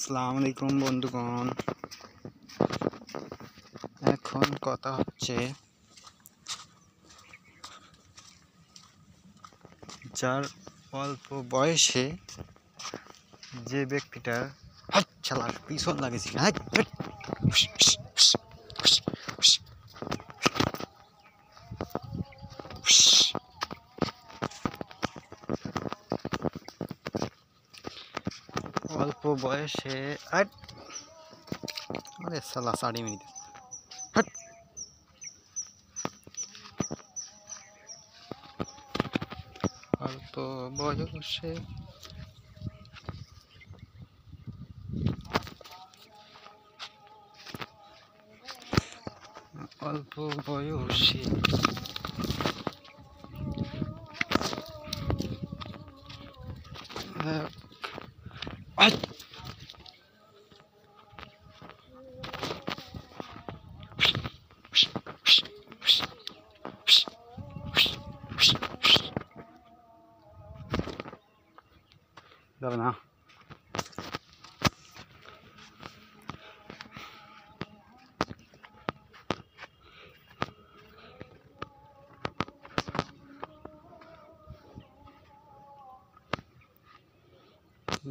আসসালামু আলাইকুম বন্ধুগণ। এখন কথা হচ্ছে যার অল্প বয়সে যে ব্যক্তিটার শালার পিছন লাগেছি অল্প বয়সে আরে শালা 60 মিনিট অল্প বয়সে অল্প বয়সে যাবে না।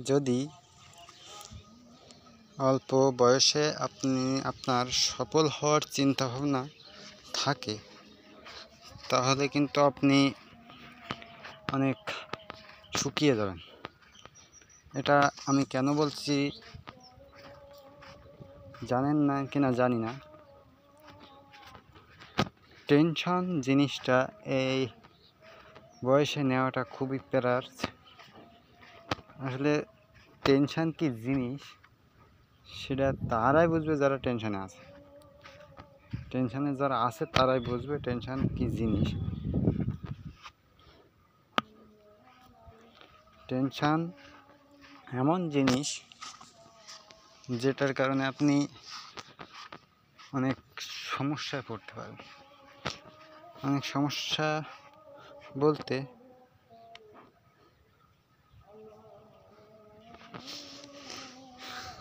যদি অল্প বয়সে আপনার সফল হওয়ার চিন্তা ভাবনা থাকে তাহলে কিন্তু আপনি অনেক শুকিয়ে যাবেন। এটা আমি কেন বলছি জানেন না কিনা জানি না। টেনশন জিনিসটা এই বয়সে নেওয়াটা খুবই প্যারার। আসলে টেনশন কি জিনিস সেটা তারাই বুঝবে যারা টেনশনে আছে। টেনশনে যারা আছে তারাই বুঝবে টেনশন কি জিনিস। টেনশন এমন জিনিস যেটার কারণে আপনি অনেক সমস্যায় পড়তে পারেন। অনেক সমস্যা বলতে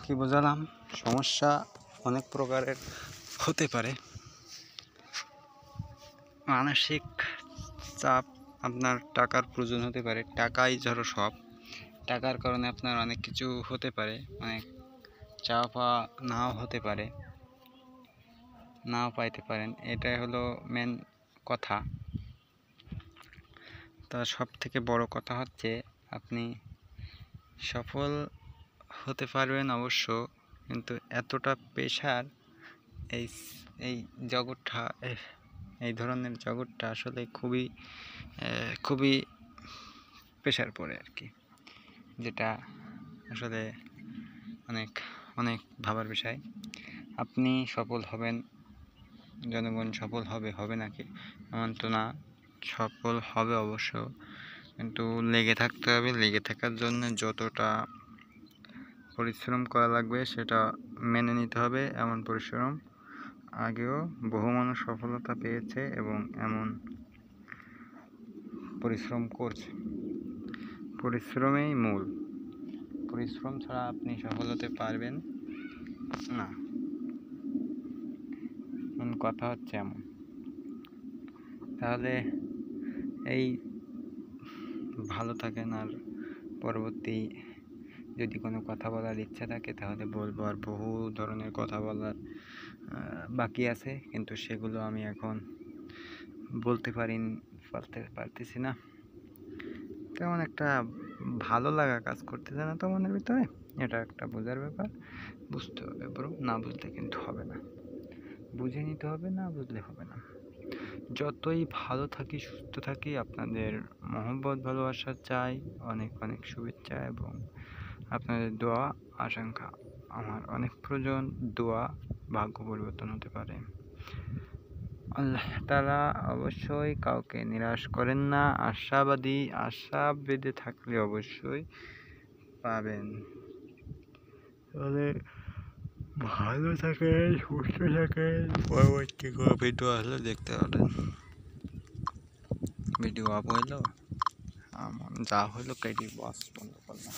কি বোঝালাম, সমস্যা অনেক প্রকারের হতে পারে। মানসিক চাপ, আপনার টাকার প্রয়োজন হতে পারে, টাকাই ধরো সব। টাকার কারণে আপনার অনেক কিছু হতে পারে, অনেক চাওয়া পাওয়া নাও হতে পারে, নাও পাইতে পারেন। এটাই হলো মেন কথা। তার সব থেকে বড় কথা হচ্ছে আপনি সফল হতে পারবেন অবশ্য, কিন্তু এতটা পেশার এই জগৎটা, এই ধরনের জগৎটা আসলে খুবই পেশার পড়ে আর কি, যেটা আসলে অনেক ভাবার বিষয়। আপনি সফল হবেন, জনগণ সফল হবে নাকি এমন তো না, সফল হবে অবশ্য, কিন্তু লেগে থাকতে হবে। লেগে থাকার জন্য যতটা পরিশ্রম করা লাগবে সেটা মেনে নিতে হবে। এমন পরিশ্রম আগেও বহু মানুষ সফলতা পেয়েছে এবং এমন পরিশ্রম করছে। পরিশ্রমেই মূল। পরিশ্রম ছাড়া আপনি সফল হতে পারবেন না। কথা হচ্ছে এমন। তাহলে এই ভালো থাকেন। আর পরবর্তী যদি কোনো কথা বলার ইচ্ছা থাকে তাহলে বলবো। আর বহু ধরনের কথা বলার বাকি আছে, কিন্তু সেগুলো আমি এখন বলতে পারতেছি না। তেমন একটা ভালো লাগা কাজ করতেছে না তো মনের ভিতরে। এটা একটা বোঝার ব্যাপার, বুঝতে হবে ব্রো। না বুঝলে কিন্তু হবে না, বুঝে নিতে হবে, না বুঝলে হবে না। যতই ভালো থাকি, সুস্থ থাকি, আপনাদের মহব্বত ভালোবাসা চাই, অনেক অনেক শুভেচ্ছা এবং আপনাদের দোয়া আকাঙ্ক্ষা আমার অনেক প্রয়োজন। দোয়া ভাগ্য পরিবর্তন হতে পারে। আল্লাহ তাআলা অবশ্যই কাউকে নিরাশ করেন না। আশা বেঁধে থাকলে অবশ্যই পাবেন। তাহলে ভালো থাকেন, সুস্থ থাকেন। পরবর্তী কোনো ভিডিও আসলে দেখতে পারেন। ভিডিও আপ হইলো, যা হইলো কেটে বন্ধ করলাম।